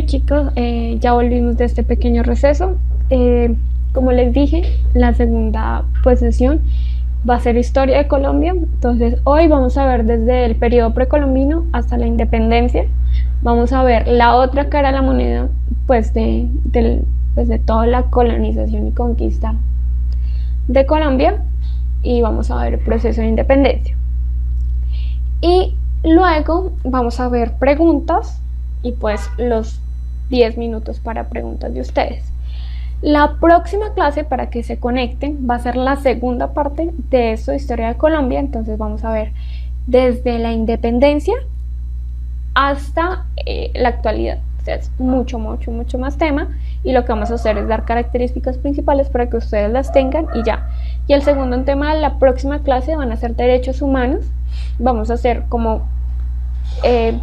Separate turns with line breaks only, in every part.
chicos, ya volvimos de este pequeño receso. Como les dije, la segunda pues sesión va a ser historia de Colombia. Entonces hoy vamos a ver desde el periodo precolombino hasta la independencia. Vamos a ver la otra cara de la moneda pues de toda la colonización y conquista de Colombia, y vamos a ver el proceso de independencia. Y luego vamos a ver preguntas y pues los 10 minutos para preguntas de ustedes. La próxima clase, para que se conecten, va a ser la segunda parte de esto de historia de Colombia. Entonces vamos a ver desde la independencia hasta la actualidad. O sea, es mucho más tema, y lo que vamos a hacer es dar características principales para que ustedes las tengan y ya. Y el segundo tema de la próxima clase van a ser derechos humanos. Vamos a hacer como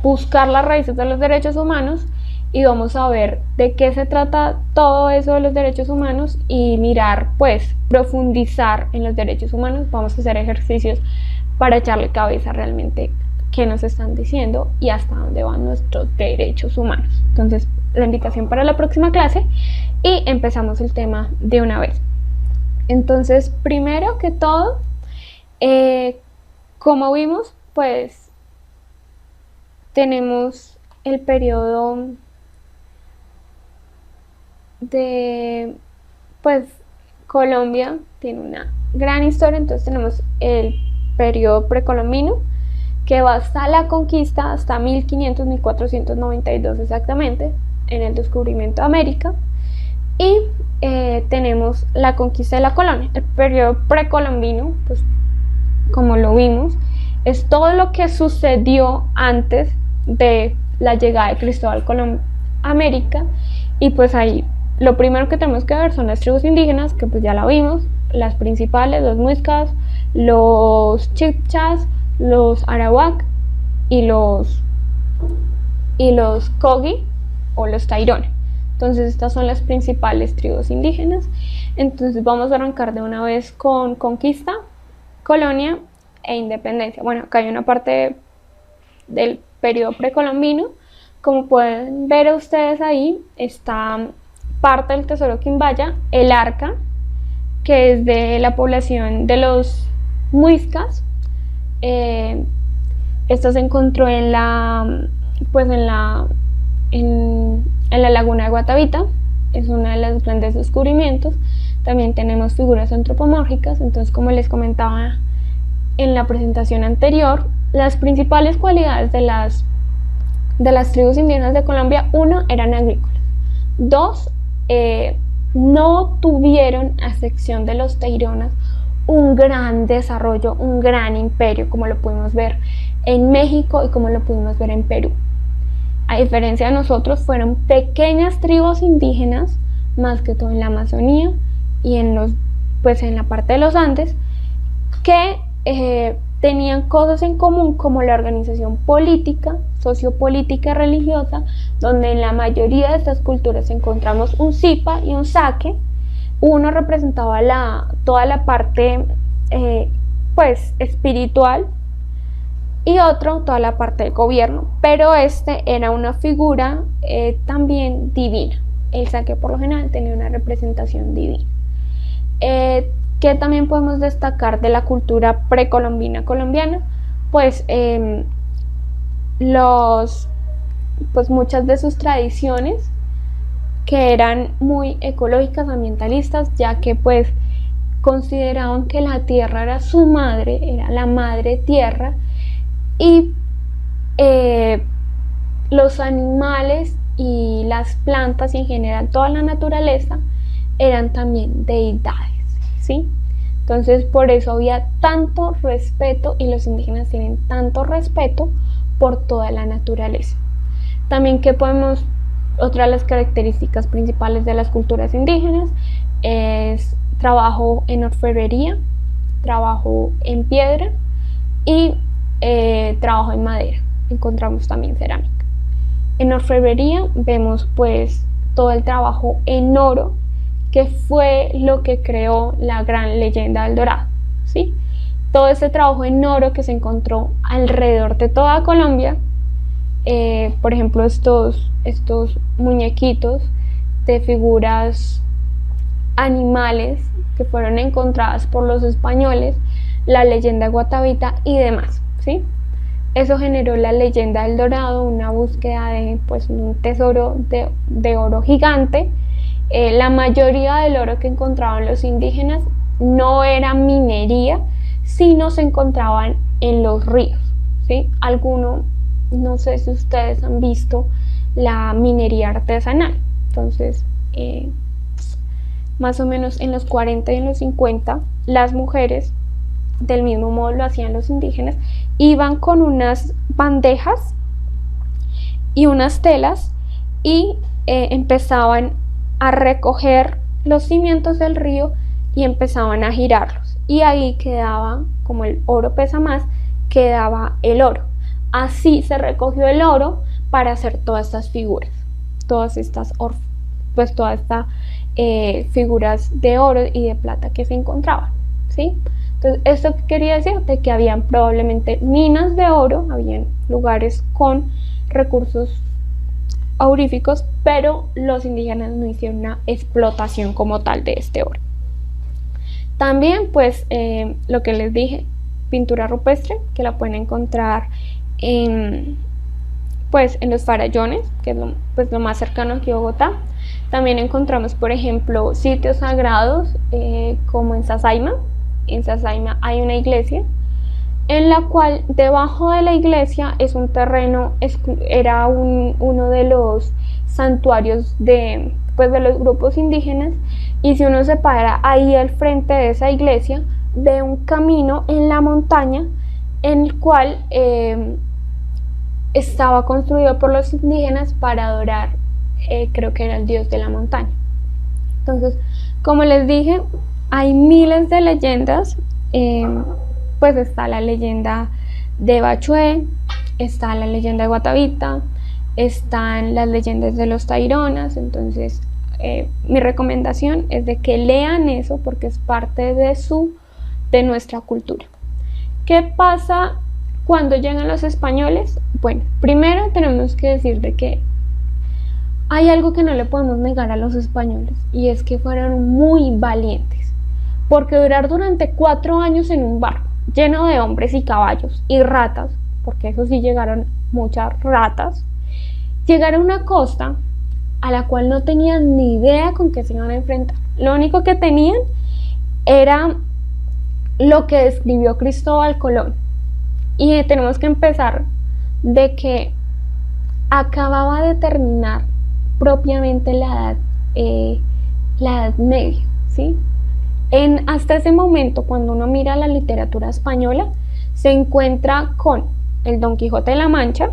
buscar las raíces de los derechos humanos, y vamos a ver de qué se trata todo eso de los derechos humanos y mirar, pues, profundizar en los derechos humanos. Vamos a hacer ejercicios para echarle cabeza realmente qué nos están diciendo y hasta dónde van nuestros derechos humanos. Entonces, la invitación para la próxima clase, y empezamos el tema de una vez. Entonces, primero que todo, como vimos, pues tenemos el periodo de, pues, Colombia tiene una gran historia. Entonces tenemos el periodo precolombino, que va hasta la conquista, hasta 1500-1492 exactamente, en el descubrimiento de América. Y tenemos la conquista de la colonia. El periodo precolombino, pues como lo vimos, es todo lo que sucedió antes de la llegada de Cristóbal Colón a América. Y pues ahí lo primero que tenemos que ver son las tribus indígenas, que pues ya la vimos, las principales, los muiscas, los chibchas, los arawak y los kogi o los tairones. Entonces estas son las principales tribus indígenas. Entonces vamos a arrancar de una vez con conquista, colonia e independencia. Bueno, acá hay una parte del periodo precolombino. Como pueden ver ustedes ahí, está parte del tesoro Quimbaya, el arca, que es de la población de los muiscas. Esto se encontró en la laguna de Guatavita. Es uno de los grandes descubrimientos. También tenemos figuras antropomórficas. Entonces, como les comentaba en la presentación anterior, las principales cualidades de las tribus indígenas de Colombia: uno, eran agrícolas; dos, no tuvieron, a excepción de los taironas, un gran desarrollo, un gran imperio, como lo pudimos ver en México y como lo pudimos ver en Perú. A diferencia de nosotros, fueron pequeñas tribus indígenas, más que todo en la Amazonía y en la parte de los Andes, que tenían cosas en común, como la organización política, sociopolítica y religiosa, donde en la mayoría de estas culturas encontramos un zipa y un saque. Uno representaba toda la parte pues espiritual, y otro toda la parte del gobierno, pero este era una figura también divina. El saque por lo general tenía una representación divina. ¿Qué también podemos destacar de la cultura precolombina colombiana? Pues muchas de sus tradiciones, que eran muy ecológicas, ambientalistas, ya que pues consideraban que la tierra era su madre, era la madre tierra, y los animales y las plantas y en general toda la naturaleza eran también deidades, ¿sí? Entonces por eso había tanto respeto, y los indígenas tienen tanto respeto por toda la naturaleza. También otra de las características principales de las culturas indígenas es trabajo en orfebrería, trabajo en piedra y trabajo en madera. Encontramos también cerámica. En orfebrería vemos pues todo el trabajo en oro, que fue lo que creó la gran leyenda del Dorado, ¿sí? Todo ese trabajo en oro que se encontró alrededor de toda Colombia por ejemplo, estos muñequitos de figuras animales que fueron encontradas por los españoles, la leyenda de Guatavita y demás, ¿sí? Eso generó la leyenda del Dorado, una búsqueda de pues, un tesoro de oro gigante. La mayoría del oro que encontraban los indígenas no era minería, sino se encontraban en los ríos, ¿sí? Alguno, no sé si ustedes han visto la minería artesanal. Entonces, más o menos en los 40 y en los 50, las mujeres, del mismo modo lo hacían los indígenas, iban con unas bandejas y unas telas y empezaban a recoger los cimientos del río y empezaban a girarlos, y ahí quedaba, como el oro pesa más, quedaba el oro. Así se recogió el oro para hacer todas estas figuras, todas estas figuras de oro y de plata que se encontraban, ¿sí? Entonces, ¿esto qué quería decir? De que habían probablemente minas de oro, habían lugares con recursos auríficos, pero los indígenas no hicieron una explotación como tal de este oro. También, pues, lo que les dije, pintura rupestre, que la pueden encontrar en los farallones, que es lo más cercano aquí a Bogotá. También encontramos, por ejemplo, sitios sagrados, como en Sasaima. En Sasaima hay una iglesia, en la cual debajo de la iglesia es un terreno, era uno de los santuarios de los grupos indígenas, y si uno se para ahí al frente de esa iglesia, ve un camino en la montaña en el cual estaba construido por los indígenas para adorar, creo que era el dios de la montaña. Entonces, como les dije, hay miles de leyendas. Pues está la leyenda de Bachué, está la leyenda de Guatavita, están las leyendas de los Taironas. Entonces, mi recomendación es de que lean eso, porque es parte de nuestra cultura. ¿Qué pasa cuando llegan los españoles? Bueno, primero tenemos que decir de que hay algo que no le podemos negar a los españoles, y es que fueron muy valientes, porque durar durante 4 años en un barco lleno de hombres y caballos y ratas, porque eso sí, llegaron muchas ratas, llegar a una costa a la cual no tenían ni idea con qué se iban a enfrentar. Lo único que tenían era lo que describió Cristóbal Colón, y tenemos que empezar de que acababa de terminar propiamente la Edad Media, ¿sí? Hasta ese momento, cuando uno mira la literatura española, se encuentra con el Don Quijote de la Mancha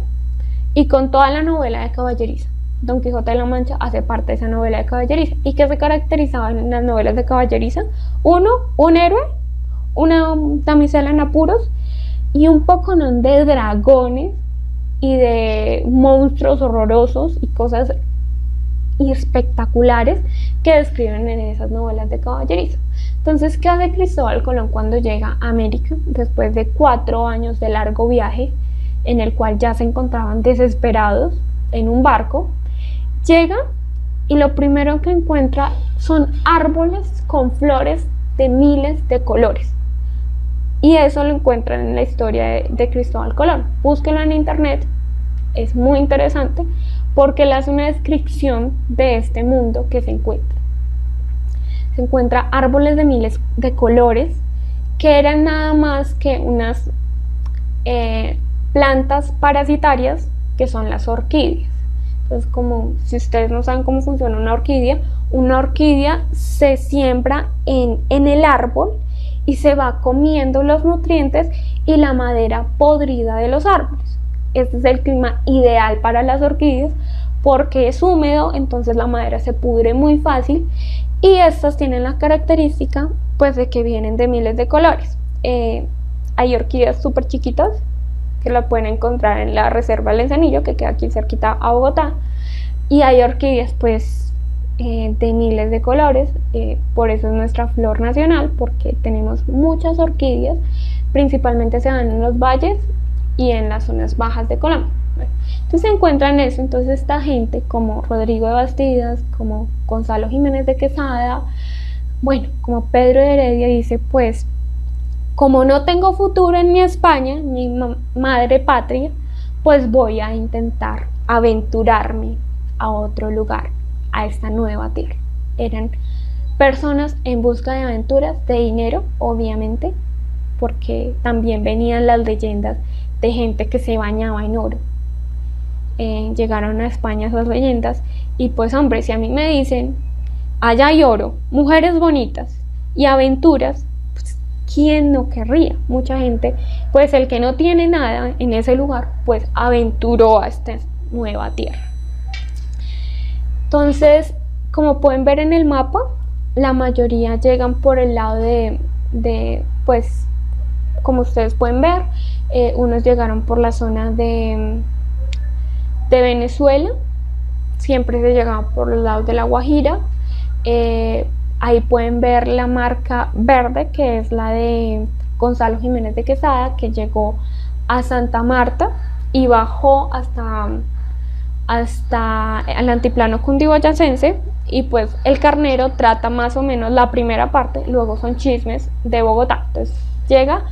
y con toda la novela de caballeriza. Don Quijote de la Mancha hace parte de esa novela de caballeriza. ¿Y qué se caracterizaba en las novelas de caballeriza? Un héroe, una damisela en apuros y un poconón de dragones y de monstruos horrorosos y cosas espectaculares que describen en esas novelas de caballeriza. Entonces, ¿qué hace Cristóbal Colón cuando llega a América después de 4 años de largo viaje, en el cual ya se encontraban desesperados en un barco? Llega y lo primero que encuentra son árboles con flores de miles de colores, y eso lo encuentran en la historia de Cristóbal Colón. Búsquenlo en internet, es muy interesante porque le hace una descripción de este mundo que se encuentra. Se encuentra árboles de miles de colores, que eran nada más que unas plantas parasitarias, que son las orquídeas. Entonces, como si ustedes no saben cómo funciona una orquídea se siembra en el árbol y se va comiendo los nutrientes y la madera podrida de los árboles. Este es el clima ideal para las orquídeas porque es húmedo, entonces la madera se pudre muy fácil, y estas tienen la característica pues de que vienen de miles de colores. Hay orquídeas súper chiquitas que la pueden encontrar en la reserva del Ensanillo, que queda aquí cerquita a Bogotá, y hay orquídeas pues de miles de colores. Por eso es nuestra flor nacional, porque tenemos muchas orquídeas. Principalmente se dan en los valles y en las zonas bajas de Colombia. Entonces se encuentran eso. Entonces esta gente como Rodrigo de Bastidas, como Gonzalo Jiménez de Quesada, bueno, como Pedro de Heredia, dice pues como no tengo futuro en mi España, mi madre patria, pues voy a intentar aventurarme a otro lugar, a esta nueva tierra. Eran personas en busca de aventuras, de dinero, obviamente, porque también venían las leyendas de gente que se bañaba en oro. Llegaron a España esas leyendas y pues hombre, si a mí me dicen allá hay oro, mujeres bonitas y aventuras, pues ¿quién no querría? Mucha gente, pues el que no tiene nada en ese lugar, pues aventuró a esta nueva tierra. Entonces, como pueden ver en el mapa, la mayoría llegan por el lado pues, como ustedes pueden ver, unos llegaron por la zona de Venezuela, siempre se llegaban por los lados de La Guajira. Ahí pueden ver la marca verde, que es la de Gonzalo Jiménez de Quesada, que llegó a Santa Marta y bajó hasta el altiplano cundiboyacense, y pues el carnero trata más o menos la primera parte, luego son chismes de Bogotá. Entonces llega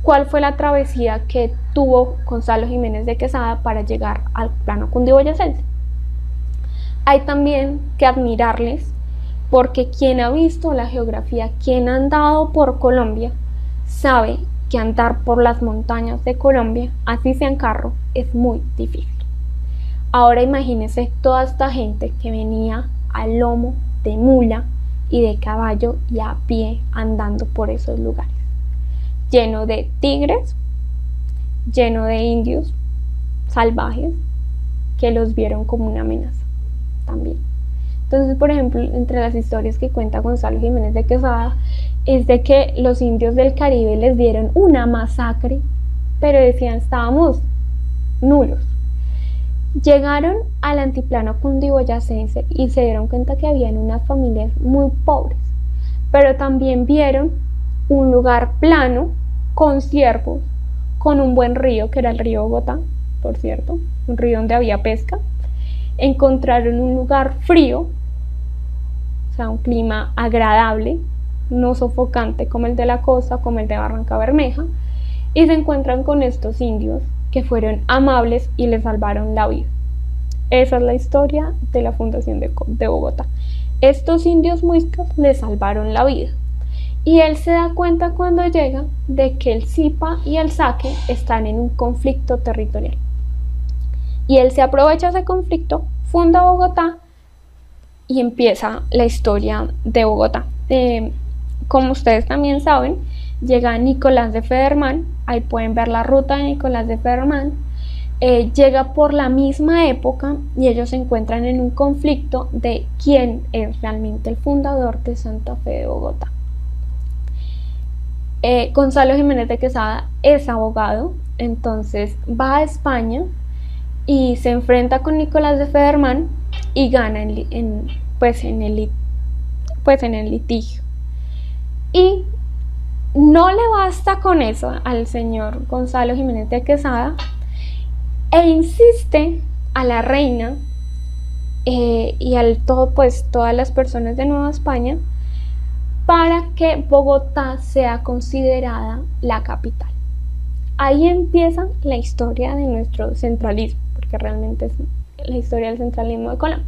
cuál fue la travesía que tuvo Gonzalo Jiménez de Quesada para llegar al plano cundiboyacense. Hay también que admirarles, porque quien ha visto la geografía, quien ha andado por Colombia, sabe que andar por las montañas de Colombia, así sea en carro, es muy difícil. Ahora imagínense toda esta gente que venía al lomo de mula y de caballo y a pie andando por esos lugares, lleno de tigres, lleno de indios salvajes que los vieron como una amenaza también. Entonces, por ejemplo, entre las historias que cuenta Gonzalo Jiménez de Quesada es de que los indios del Caribe les dieron una masacre, pero decían estábamos nulos. Llegaron al altiplano cundiboyacense y se dieron cuenta que habían unas familias muy pobres, pero también vieron un lugar plano con ciervos, con un buen río, que era el río Bogotá, por cierto, un río donde había pesca. Encontraron un lugar frío, o sea, un clima agradable, no sofocante como el de la costa, como el de Barranca Bermeja, y se encuentran con estos indios que fueron amables y les salvaron la vida. Esa es la historia de la fundación de Bogotá. Estos indios muiscas le salvaron la vida. Y él se da cuenta cuando llega de que el Zipa y el Saque están en un conflicto territorial. Y él se aprovecha de ese conflicto, funda Bogotá y empieza la historia de Bogotá. Como ustedes también saben, llega Nicolás de Federman, ahí pueden ver la ruta de Nicolás de Federman. Llega por la misma época y ellos se encuentran en un conflicto de quién es realmente el fundador de Santa Fe de Bogotá. Gonzalo Jiménez de Quesada es abogado, entonces va a España y se enfrenta con Nicolás de Federman y gana en el litigio. Y no le basta con eso al señor Gonzalo Jiménez de Quesada, e insiste a la reina y todas las personas de Nueva España para que Bogotá sea considerada la capital. Ahí empieza la historia de nuestro centralismo, porque realmente es la historia del centralismo de Colombia.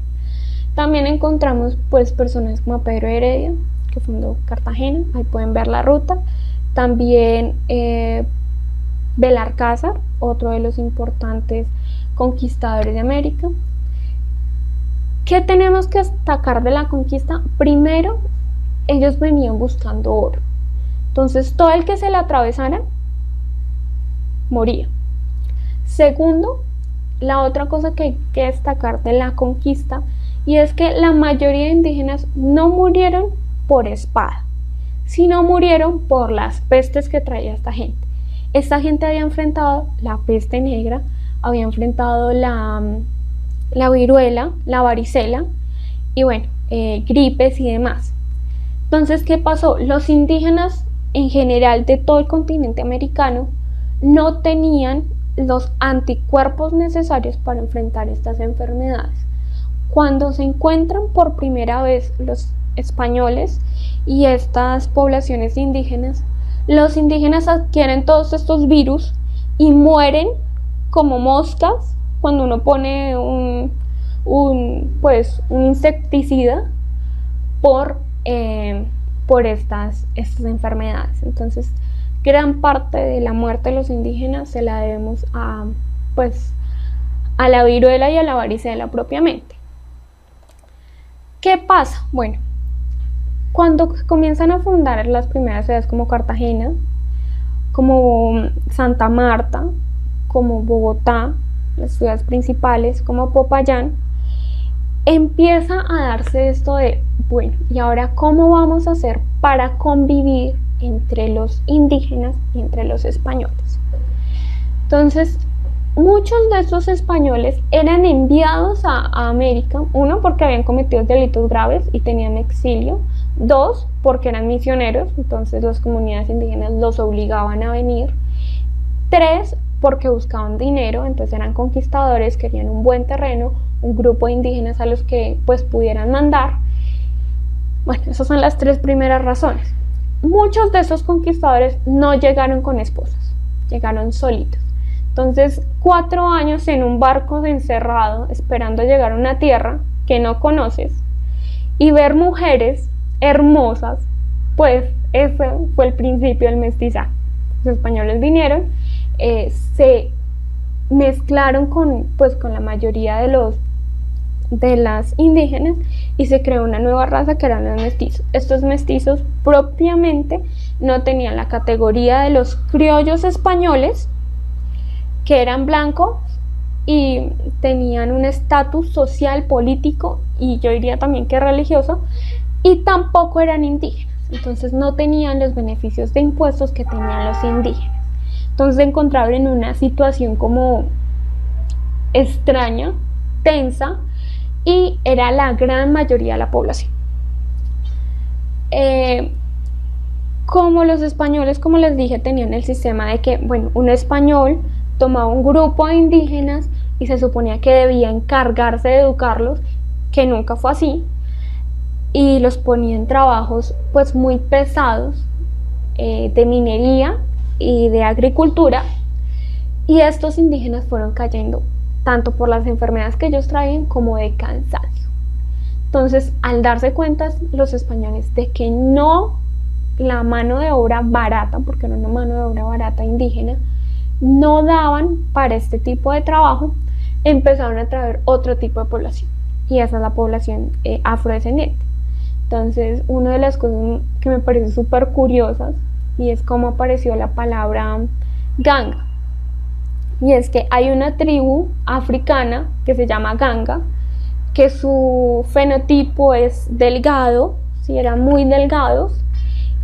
También encontramos pues personas como Pedro Heredia, que fundó Cartagena, ahí pueden ver la ruta. También Belalcázar, otro de los importantes conquistadores de América. ¿Qué tenemos que destacar de la conquista? Primero, ellos venían buscando oro. Entonces, todo el que se le atravesara moría. Segundo, la otra cosa que hay que destacar de la conquista, y es que la mayoría de indígenas no murieron por espada, sino murieron por las pestes que traía esta gente. Esta gente había enfrentado la peste negra, había enfrentado la viruela, la varicela y bueno, gripes y demás. Entonces, ¿qué pasó? Los indígenas en general de todo el continente americano no tenían los anticuerpos necesarios para enfrentar estas enfermedades. Cuando se encuentran por primera vez los españoles y estas poblaciones indígenas, los indígenas adquieren todos estos virus y mueren como moscas cuando uno pone un insecticida por estas enfermedades. Entonces, gran parte de la muerte de los indígenas se la debemos a la viruela y a la varicela propiamente. ¿Qué pasa? Bueno, cuando comienzan a fundar las primeras ciudades como Cartagena, como Santa Marta, como Bogotá, las ciudades principales, como Popayán, empieza a darse esto de, bueno, ¿y ahora cómo vamos a hacer para convivir entre los indígenas y entre los españoles? Entonces, muchos de estos españoles eran enviados a América, uno, porque habían cometido delitos graves y tenían exilio, dos, porque eran misioneros, entonces las comunidades indígenas los obligaban a venir, tres, porque buscaban dinero, entonces eran conquistadores, querían un buen terreno, un grupo de indígenas a los que pudieran mandar. Bueno, esas son las tres primeras razones. Muchos de esos conquistadores no llegaron con esposas, llegaron solitos. Entonces, 4 años en un barco encerrado, esperando llegar a una tierra que no conoces y ver mujeres hermosas, pues ese fue el principio del mestizaje. Los españoles vinieron, se mezclaron con la mayoría de las indígenas y se creó una nueva raza que eran los mestizos. Estos mestizos propiamente no tenían la categoría de los criollos españoles, que eran blancos y tenían un estatus social, político y yo diría también que religioso, y tampoco eran indígenas, entonces no tenían los beneficios de impuestos que tenían los indígenas. Entonces se encontraban en una situación como extraña, tensa, y era la gran mayoría de la población. Como los españoles, como les dije, tenían el sistema de que, bueno, un español tomaba un grupo de indígenas y se suponía que debía encargarse de educarlos, que nunca fue así, y los ponía en trabajos muy pesados de minería y de agricultura, y estos indígenas fueron cayendo tanto por las enfermedades que ellos traían como de cansancio. Entonces, al darse cuenta los españoles de que no, la mano de obra barata, porque era una mano de obra barata indígena, no daban para este tipo de trabajo, empezaron a traer otro tipo de población, y esa es la población afrodescendiente. Entonces, una de las cosas que me parece súper curiosas y es cómo apareció la palabra ganga, y es que hay una tribu africana que se llama ganga, que su fenotipo es delgado, ¿sí? Eran muy delgados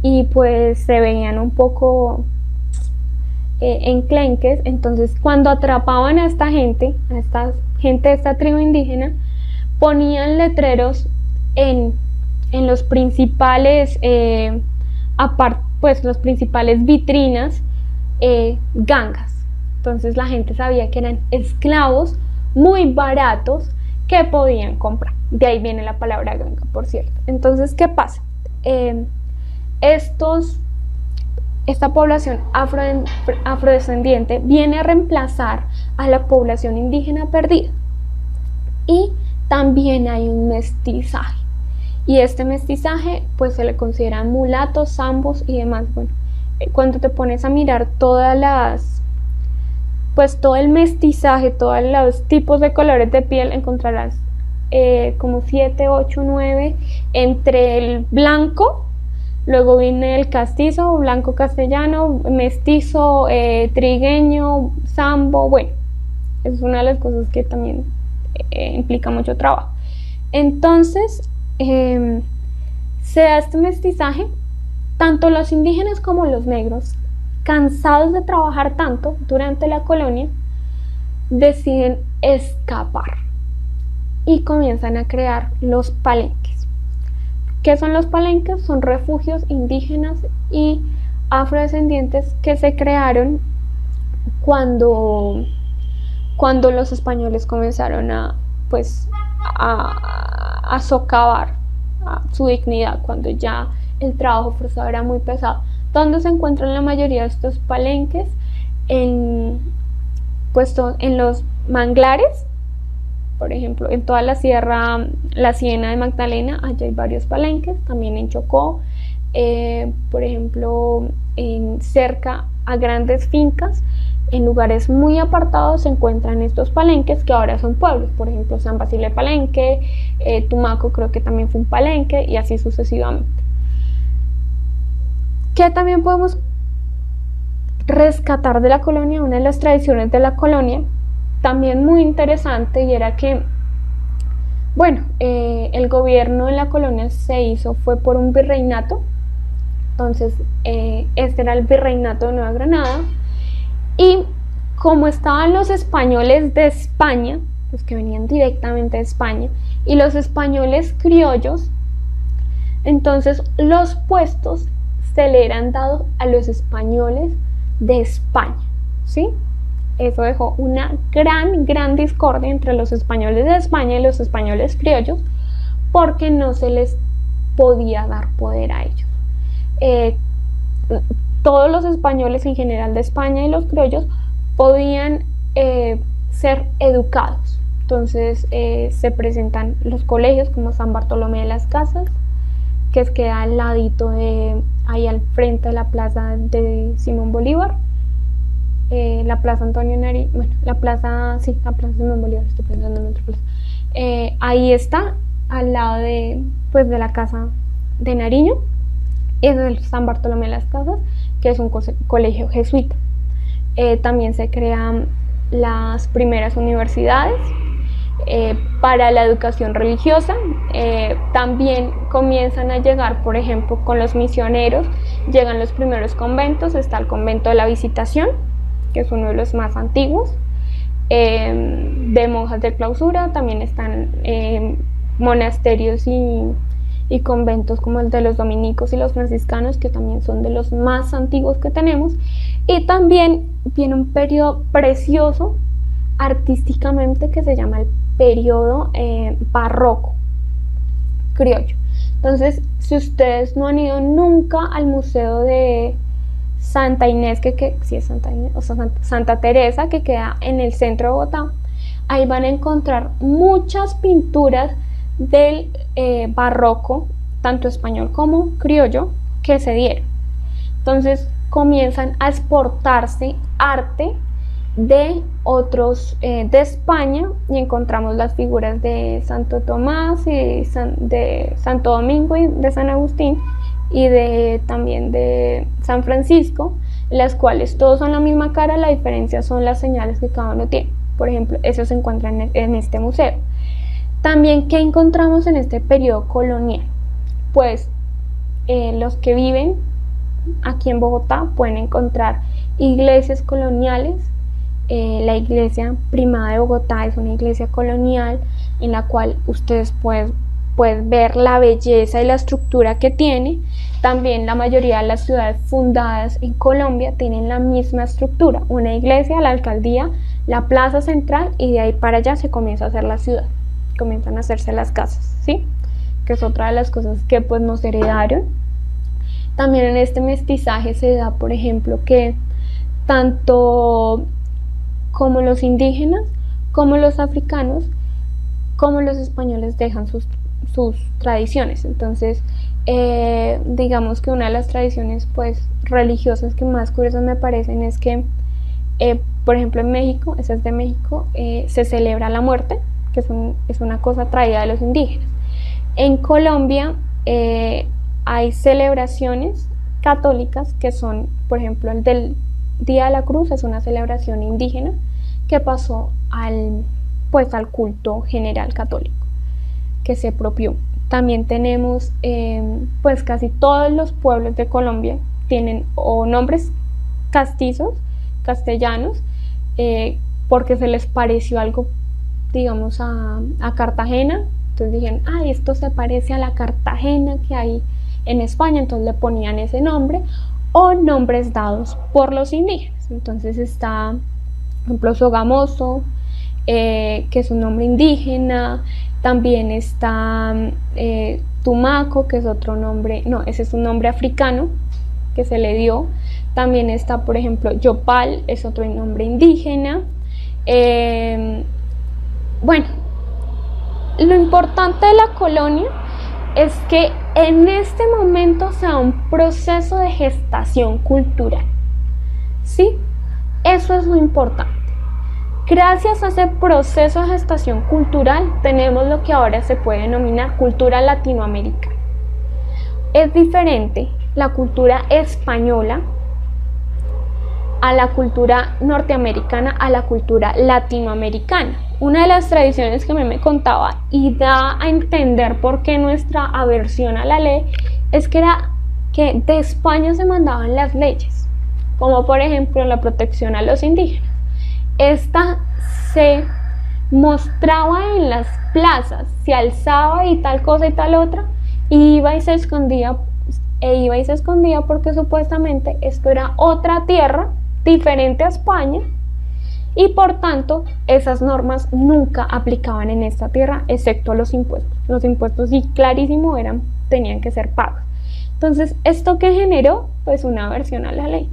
y se veían un poco enclenques. Entonces, cuando atrapaban a esta gente de esta tribu indígena, ponían letreros en los principales los principales vitrinas, gangas. Entonces la gente sabía que eran esclavos muy baratos que podían comprar. De ahí viene la palabra ganga, por cierto. Entonces, ¿qué pasa? Esta población afrodescendiente viene a reemplazar a la población indígena perdida. Y también hay un mestizaje. Y este mestizaje se le consideran mulatos, zambos y demás. Bueno, cuando te pones a mirar todo el mestizaje, todos los tipos de colores de piel, encontrarás como 7, 8, 9 entre el blanco, luego viene el castizo, blanco castellano, mestizo, trigueño, zambo. Bueno, es una de las cosas que también implica mucho trabajo. Entonces se da este mestizaje. Tanto los indígenas como los negros, cansados de trabajar tanto durante la colonia, deciden escapar y comienzan a crear los palenques. ¿Qué son los palenques? Son refugios indígenas y afrodescendientes que se crearon cuando, cuando los españoles comenzaron a socavar su dignidad, cuando ya el trabajo forzado era muy pesado. ¿Dónde se encuentran la mayoría de estos palenques? Puestos en los manglares, por ejemplo, en toda la sierra, la Siena de Magdalena, allá hay varios palenques, también en Chocó, por ejemplo, cerca a grandes fincas, en lugares muy apartados se encuentran estos palenques que ahora son pueblos, por ejemplo, San Basilio de Palenque, Tumaco creo que también fue un palenque y así sucesivamente. ¿Qué también podemos rescatar de la colonia? Una de las tradiciones de la colonia, también muy interesante, y era que, bueno, el gobierno de la colonia fue por un virreinato. Entonces, este era el virreinato de Nueva Granada, y como estaban los españoles de España, los que venían directamente de España, y los españoles criollos, entonces los puestos se le eran dados a los españoles de España, ¿sí? Eso dejó una gran discordia entre los españoles de España y los españoles criollos, porque no se les podía dar poder a ellos. Todos los españoles en general de España y los criollos podían ser educados. Entonces se presentan los colegios como San Bartolomé de las Casas, que queda al ladito ahí al frente de la plaza de Simón Bolívar, la plaza Antonio Nariño, bueno, la plaza Simón Bolívar, estoy pensando en otra plaza. Ahí está, al lado de la casa de Nariño, es el San Bartolomé de las Casas, que es un colegio jesuita. También se crean las primeras universidades para la educación religiosa. También comienzan a llegar, por ejemplo, con los misioneros, llegan los primeros conventos. Está el convento de la Visitación, que es uno de los más antiguos, de monjas de clausura. También están monasterios y conventos como el de los dominicos y los franciscanos, que también son de los más antiguos que tenemos. Y también viene un periodo precioso artísticamente que se llama el periodo barroco criollo. Entonces, si ustedes no han ido nunca al museo de Santa Inés, que sí es Santa Inés, o sea, Santa Teresa, que queda en el centro de Bogotá, ahí van a encontrar muchas pinturas del barroco, tanto español como criollo, que se dieron. Entonces comienzan a exportarse arte de otros de España, y encontramos las figuras de Santo Tomás y de Santo Domingo y de San Agustín, y también de San Francisco, las cuales todos son la misma cara, la diferencia son las señales que cada uno tiene. Por ejemplo, eso se encuentra en este museo. También, ¿qué encontramos en este periodo colonial? Pues los que viven aquí en Bogotá pueden encontrar iglesias coloniales. La iglesia Primada de Bogotá es una iglesia colonial en la cual ustedes pueden ver la belleza y la estructura que tiene. También la mayoría de las ciudades fundadas en Colombia tienen la misma estructura: una iglesia, la alcaldía, la plaza central, y de ahí para allá se comienza a hacer la ciudad, comienzan a hacerse las casas, ¿sí? Que es otra de las cosas que pues nos heredaron. También en este mestizaje se da, por ejemplo, que tanto como los indígenas, como los africanos, como los españoles dejan sus tradiciones. Entonces, digamos que una de las tradiciones pues religiosas que más curiosas me parecen es que, por ejemplo, en México, esa es de México, se celebra la muerte, que es una cosa traída de los indígenas. En Colombia hay celebraciones católicas que son, por ejemplo, el del Día de la Cruz, es una celebración indígena que pasó al culto general católico, que se apropió. También tenemos, pues casi todos los pueblos de Colombia tienen o nombres castizos, castellanos, porque se les pareció algo, digamos, a Cartagena. Entonces dijeron, ay, esto se parece a la Cartagena que hay en España, entonces le ponían ese nombre, o nombres dados por los indígenas. Entonces está, por ejemplo, Sogamoso, que es un nombre indígena. También está Tumaco, que es otro nombre, no, ese es un nombre africano que se le dio. También está, por ejemplo, Yopal, es otro nombre indígena. Bueno, lo importante de la colonia es que en este momento se da un proceso de gestación cultural, ¿sí? Eso es lo importante. Gracias a ese proceso de gestación cultural tenemos lo que ahora se puede denominar cultura latinoamericana. Es diferente la cultura española a la cultura norteamericana, a la cultura latinoamericana. Una de las tradiciones que me contaba y da a entender por qué nuestra aversión a la ley es que era que de España se mandaban las leyes, como por ejemplo la protección a los indígenas. Esta se mostraba en las plazas, se alzaba y tal cosa y tal otra, y iba y se escondía porque supuestamente esto era otra tierra diferente a España, y por tanto esas normas nunca aplicaban en esta tierra, excepto los impuestos. Los impuestos sí, clarísimo, tenían que ser pagos. Entonces, ¿esto qué generó? Pues una aversión a la ley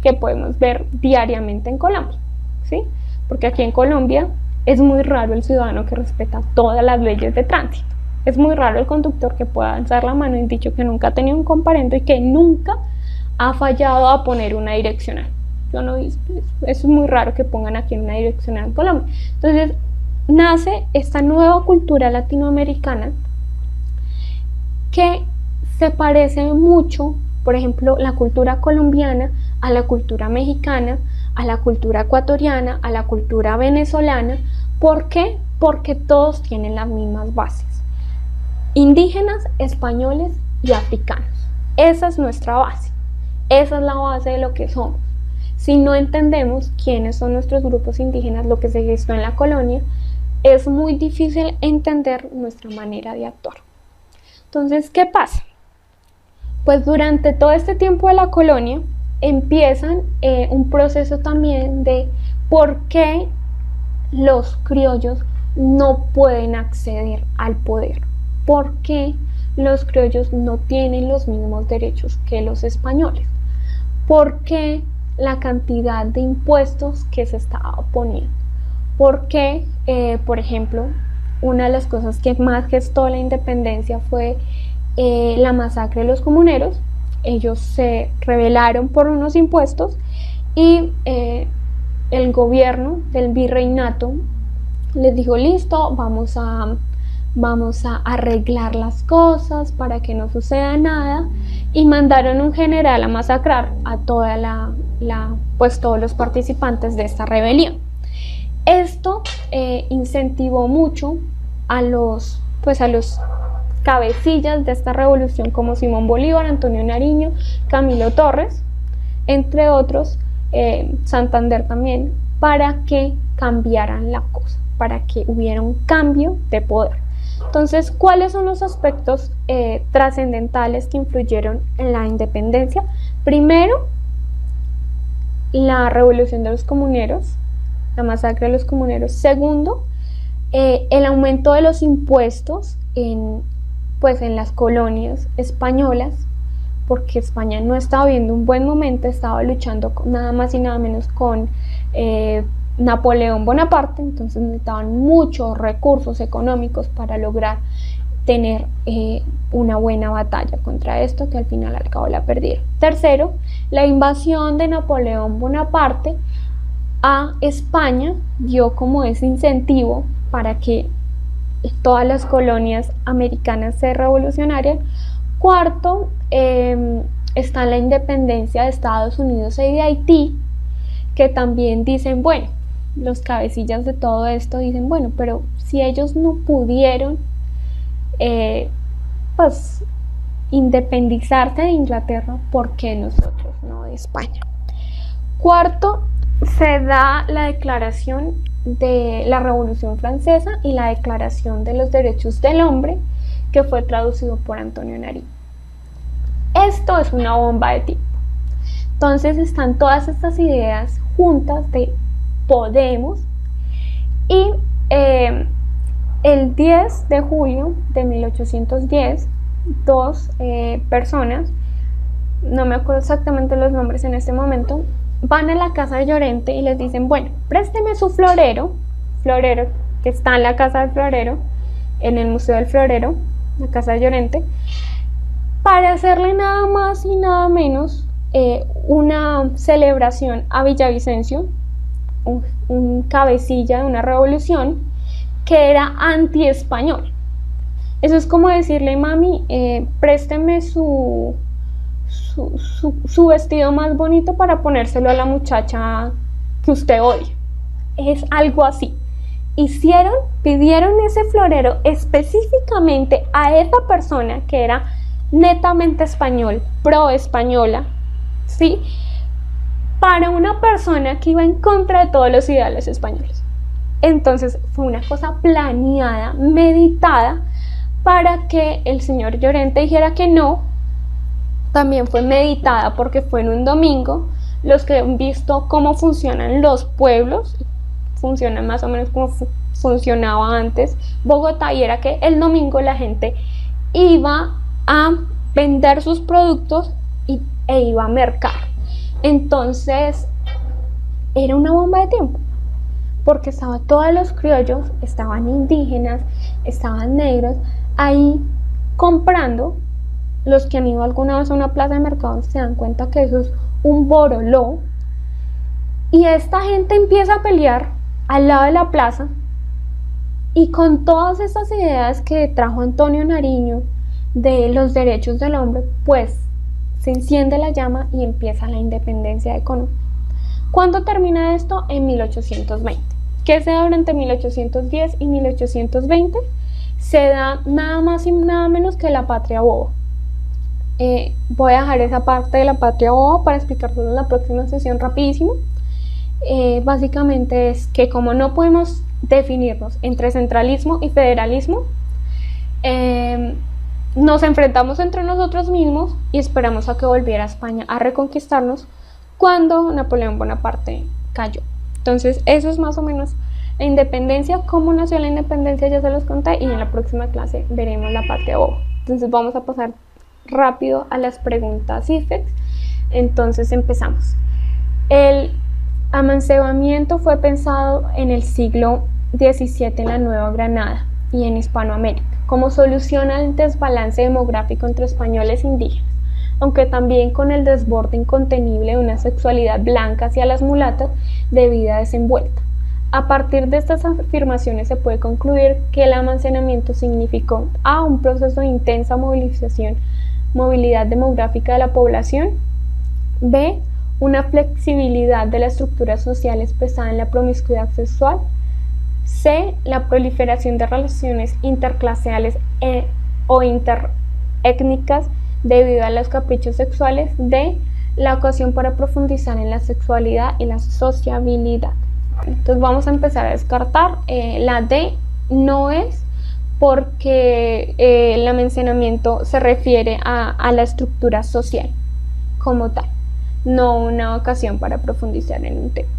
que podemos ver diariamente en Colombia, ¿sí? Porque aquí en Colombia es muy raro el ciudadano que respeta todas las leyes de tránsito. Es muy raro el conductor que pueda alzar la mano y dicho que nunca ha tenido un comparendo y que nunca ha fallado a poner una direccional. Yo no he visto eso. Eso es muy raro que pongan aquí una direccional en Colombia. Entonces nace esta nueva cultura latinoamericana que se parece mucho, por ejemplo, la cultura colombiana a la cultura mexicana, a la cultura ecuatoriana, a la cultura venezolana. ¿Por qué? Porque todos tienen las mismas bases: indígenas, españoles y africanos. Esa es nuestra base. Esa es la base de lo que somos. Si no entendemos quiénes son nuestros grupos indígenas, lo que se gestó en la colonia, es muy difícil entender nuestra manera de actuar. Entonces, ¿qué pasa? Pues durante todo este tiempo de la colonia empiezan un proceso también de por qué los criollos no pueden acceder al poder. ¿Por qué los criollos no tienen los mismos derechos que los españoles? ¿Por qué la cantidad de impuestos que se estaba poniendo? ¿Por qué, por ejemplo, una de las cosas que más gestó la independencia fue la masacre de los comuneros? Ellos se rebelaron por unos impuestos y el gobierno del virreinato les dijo: listo, vamos a arreglar las cosas para que no suceda nada, y mandaron un general a masacrar a pues todos los participantes de esta rebelión. Esto incentivó mucho a los cabecillas de esta revolución, como Simón Bolívar, Antonio Nariño, Camilo Torres, entre otros, Santander también, para que cambiaran la cosa, para que hubiera un cambio de poder. Entonces, ¿cuáles son los aspectos trascendentales que influyeron en la independencia? Primero, la revolución de los comuneros, la masacre de los comuneros. Segundo, el aumento de los impuestos en las colonias españolas, porque España no estaba viendo un buen momento, estaba luchando nada más y nada menos con Napoleón Bonaparte. Entonces necesitaban muchos recursos económicos para lograr tener una buena batalla contra esto, que al final al cabo la perdieron. Tercero, la invasión de Napoleón Bonaparte a España dio como ese incentivo para que todas las colonias americanas se revolucionaran. Cuarto, está la independencia de Estados Unidos y de Haití, que también dicen, bueno, los cabecillas de todo esto dicen, bueno, pero si ellos no pudieron pues independizarse de Inglaterra, ¿por qué nosotros no de España? Cuarto, se da la declaración de la Revolución Francesa y la Declaración de los Derechos del Hombre, que fue traducido por Antonio Nariño. Esto es una bomba de tiempo. Entonces están todas estas ideas juntas de Podemos y el 10 de julio de 1810, dos personas, no me acuerdo exactamente los nombres en este momento, van a la casa de Llorente y les dicen, bueno, présteme su florero que está en la casa del florero, en el Museo del Florero, la casa de Llorente, para hacerle nada más y nada menos una celebración a Villavicencio, un cabecilla de una revolución que era anti-español. Eso es como decirle, mami, présteme su vestido más bonito para ponérselo a la muchacha que usted odia. Es algo así. Pidieron ese florero específicamente a esa persona que era netamente español, pro española, ¿sí? Para una persona que iba en contra de todos los ideales españoles. Entonces fue una cosa planeada, meditada, para que el señor Llorente dijera que no. También fue meditada porque fue en un domingo. Los que han visto cómo funcionan los pueblos, funcionan más o menos como funcionaba antes Bogotá, y era que el domingo la gente iba a vender sus productos e iba a mercar. Entonces era una bomba de tiempo, porque estaban todos los criollos, estaban indígenas, estaban negros ahí comprando. Los que han ido alguna vez a una plaza de mercado se dan cuenta que eso es un boroló, y esta gente empieza a pelear al lado de la plaza, y con todas estas ideas que trajo Antonio Nariño de los derechos del hombre, pues se enciende la llama y empieza la independencia económica. ¿Cuándo termina esto? En 1820. ¿Qué se da durante 1810 y 1820? Se da nada más y nada menos que la patria boba. Voy a dejar esa parte de la patria boba para explicárselo en la próxima sesión rapidísimo. Básicamente es que como no podemos definirnos entre centralismo y federalismo, nos enfrentamos entre nosotros mismos y esperamos a que volviera España a reconquistarnos cuando Napoleón Bonaparte cayó. Entonces eso es más o menos la independencia. Cómo nació la independencia ya se los conté, y en la próxima clase veremos la patria boba. Entonces vamos a pasar rápido a las preguntas IFEX. Entonces empezamos. El amancebamiento fue pensado en el siglo XVII en la Nueva Granada y en Hispanoamérica como solución al desbalance demográfico entre españoles e indígenas, aunque también con el desborde incontenible de una sexualidad blanca hacia las mulatas de vida desenvuelta. A partir de estas afirmaciones se puede concluir que el amancebamiento significó a un proceso de intensa movilidad demográfica de la población, b, una flexibilidad de la estructura social expresada en la promiscuidad sexual, c, la proliferación de relaciones interclaseales o interétnicas debido a los caprichos sexuales, d, la ocasión para profundizar en la sexualidad y la sociabilidad. Entonces vamos a empezar a descartar. La D no es, porque el amancebamiento se refiere a la estructura social como tal, no una ocasión para profundizar en un tema.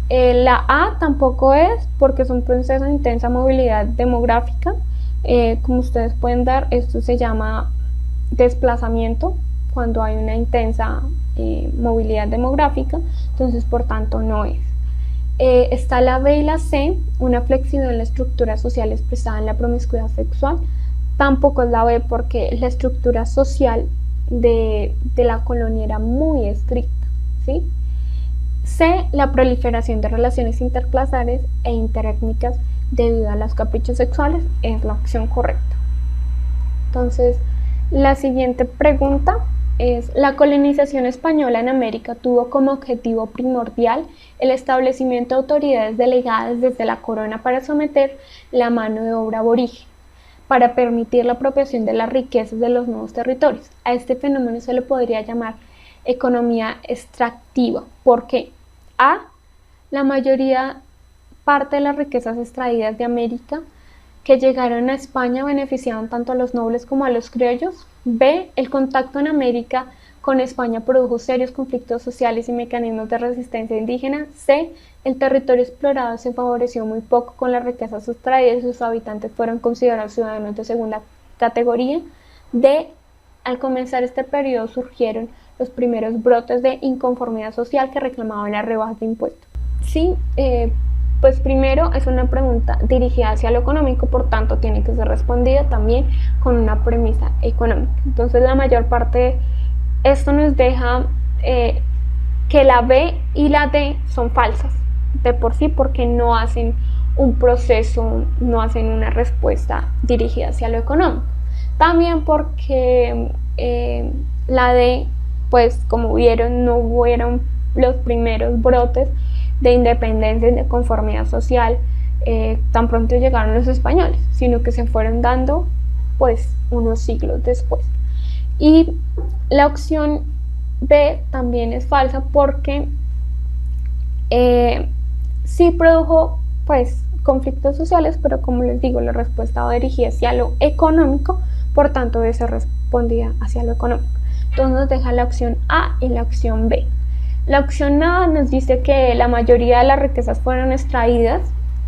La A tampoco es, porque es un proceso de intensa movilidad demográfica. Como ustedes pueden dar, esto se llama desplazamiento cuando hay una intensa movilidad demográfica, entonces por tanto no es. Está la B y la C, una flexibilidad en la estructura social expresada en la promiscuidad sexual. Tampoco es la B, porque la estructura social de la colonia era muy estricta, ¿sí? C, la proliferación de relaciones interclasares e interétnicas debido a los caprichos sexuales, es la opción correcta. Entonces, la siguiente pregunta es: la colonización española en América tuvo como objetivo primordial el establecimiento de autoridades delegadas desde la corona para someter la mano de obra aborigen, para permitir la apropiación de las riquezas de los nuevos territorios. A este fenómeno se le podría llamar economía extractiva. ¿Por qué? A, la mayoría parte de las riquezas extraídas de América que llegaron a España beneficiaban tanto a los nobles como a los criollos. B, el contacto en América con España produjo serios conflictos sociales y mecanismos de resistencia indígena. C. El territorio explorado se favoreció muy poco con la riqueza sustraída y sus habitantes fueron considerados ciudadanos de segunda categoría. D. Al comenzar este periodo surgieron los primeros brotes de inconformidad social que reclamaban las rebajas de impuestos. Sí, pues primero es una pregunta dirigida hacia lo económico, por tanto tiene que ser respondida también con una premisa económica. Entonces la mayor parte de esto nos deja que la B y la D son falsas de por sí, porque no hacen un proceso, no hacen una respuesta dirigida hacia lo económico. También porque la D, pues como vieron, no fueron los primeros brotes de independencia y de conformidad social tan pronto llegaron los españoles, sino que se fueron dando pues unos siglos después. Y la opción B también es falsa porque sí produjo pues conflictos sociales, pero como les digo, la respuesta va dirigida hacia lo económico, por tanto debe ser respondida hacia lo económico. Entonces nos deja la opción A y la opción B. La opción A nos dice que la mayoría de las riquezas fueron extraídas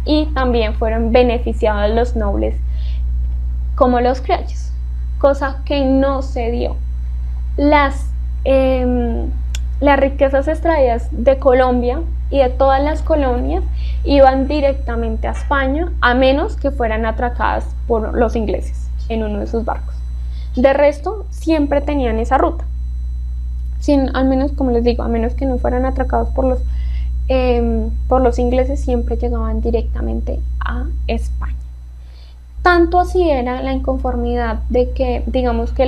y también fueron beneficiados los nobles como los criollos, cosa que no se dio. Las riquezas extraídas de Colombia y de todas las colonias iban directamente a España, a menos que fueran atracadas por los ingleses en uno de sus barcos. De resto, siempre tenían esa ruta. Al menos, como les digo, a menos que no fueran atracados por los ingleses, siempre llegaban directamente a España. Tanto así era la inconformidad de que, digamos que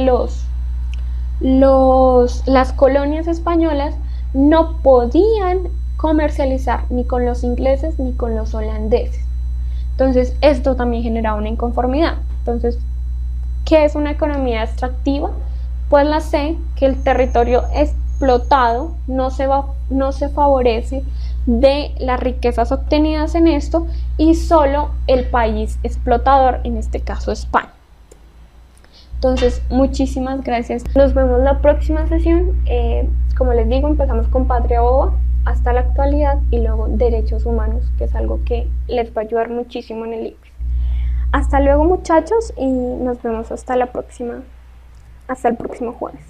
las colonias españolas no podían comercializar ni con los ingleses ni con los holandeses. Entonces, esto también generaba una inconformidad. Entonces, ¿qué es una economía extractiva? Pues la C, que el territorio explotado no se favorece de las riquezas obtenidas en esto y solo el país explotador, en este caso España. Entonces, muchísimas gracias. Nos vemos la próxima sesión. Como les digo, empezamos con Patria Boba hasta la actualidad y luego Derechos Humanos, que es algo que les va a ayudar muchísimo en el libro. Hasta luego, muchachos, y nos vemos hasta el próximo jueves.